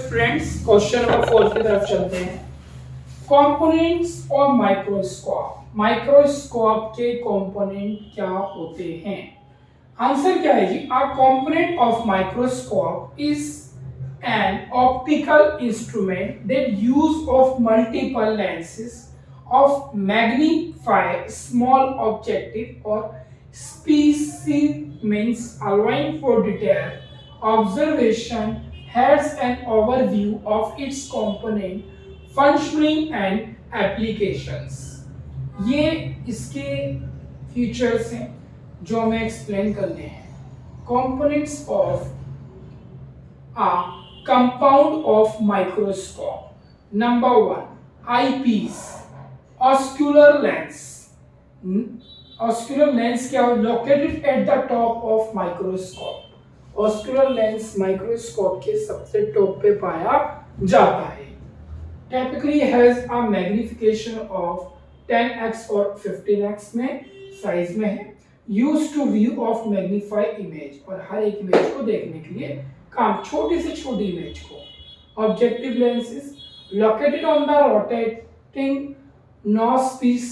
Friends, question number 4 की तरफ चलते हैं। कंपोनेंट्स और माइक्रोस्कोप। माइक्रोस्कोप के कंपोनेंट क्या होते हैं? आंसर क्या है जी? A component of microscope is an optical instrument that use of multiple lenses of magnify small objective or specimens, allowing for detailed observation, has an overview of its component functioning and applications। ये इसके features हैं जो हमें explain करने हैं। Components of a compound of microscope. Number one, eyepiece, oscular lens. Oscular lens क्या हो? Located at the top of microscope. Oscular lens microscope के सबसे टॉप पे पाया जाता है। Typically has a magnification of 10x और 15x में साइज में है। Used to view of magnify image, और हर एक इमेज को देखने के लिए काम, छोटी से छोटी इमेज को। Objective lenses located on the rotating nose piece,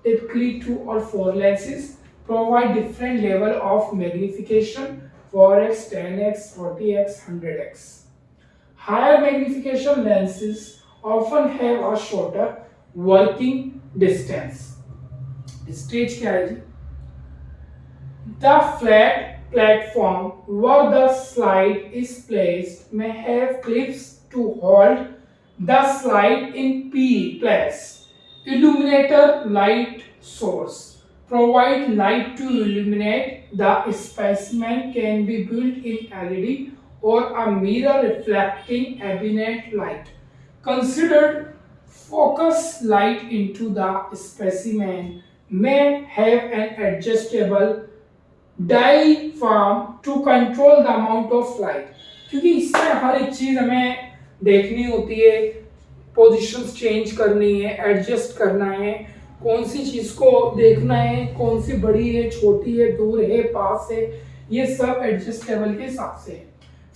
typically 2 or 4 lenses, provide different level of magnification: 4x, 10x, 40x, 100x. Higher magnification lenses often have a shorter working distance. Stage क्या है जी? The flat platform where the slide is placed may have clips to hold the slide in place. Illuminator light source provide light to illuminate the specimen, can be built in LED or a mirror reflecting ambient light. Considered focus light into the specimen, may have an adjustable diaphragm to control the amount of light। क्योंकि इसमें हर एक चीज हमें देखनी होती है, positions change करनी है, एडजस्ट करना है, कौन सी चीज को देखना है, कौन सी बड़ी है, छोटी है, दूर है, पास है, ये सब एडजस्टेबल के हिसाब से है।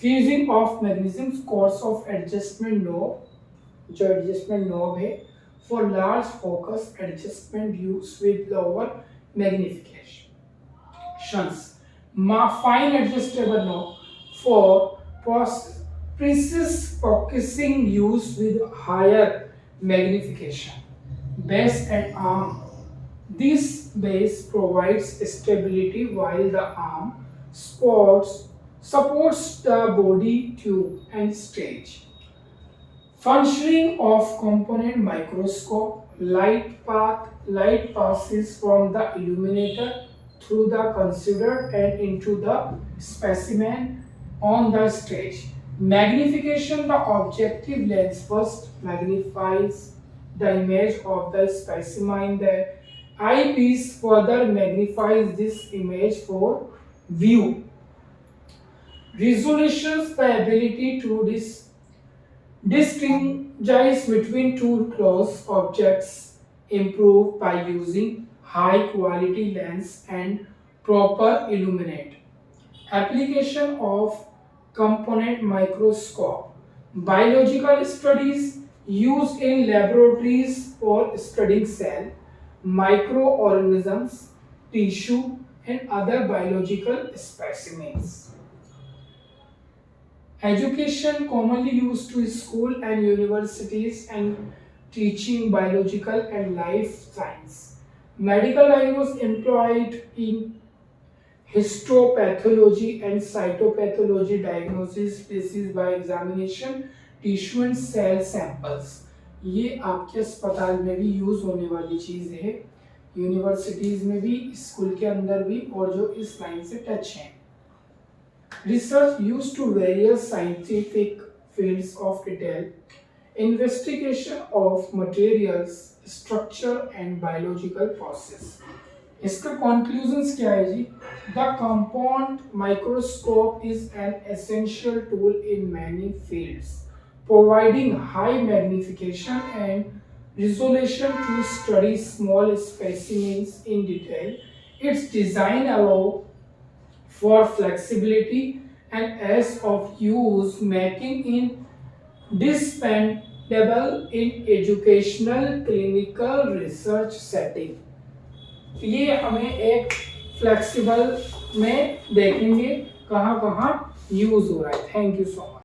Fusing of magnesium course of adjustment knob, जो एडजस्टमेंट नॉब है for large focus adjustment use with lower magnification. Fine adjustable knob for precise focusing use with higher magnification. Base and arm. This base provides stability while the arm supports the body, tube and stage. Functioning of component microscope. Light passes from the illuminator through the considered and into the specimen on the stage. Magnification. The objective lens first magnifies the image of the specimen. The eyepiece further magnifies this image for view. Resolutions. The ability to distinguish between two close objects improve by using high quality lens and proper illuminate. Application of component microscope. Biological studies used in laboratories for studying cell, microorganisms, tissue and other biological specimens. Education commonly used to school and universities and teaching biological and life science. Medical diagnosis employed in histopathology and cytopathology diagnosis species by examination tissue and cell samples। ये आपके अस्पताल में भी use होने वाली चीज है, universities में भी, स्कूल के अंदर भी, और जो इस लाइन से टच हैं। Research used to various scientific fields of detail investigation of materials, structure and biological process। इसका conclusions क्या है जी? The compound microscope is an essential tool in many fields, providing high magnification and resolution to study small specimens in detail. Its design allows for flexibility and ease of use, making it dispensable in educational clinical research setting. ये हमें एक flexible में देखेंगे कहाँ कहाँ use हो रहा है। Thank you so much.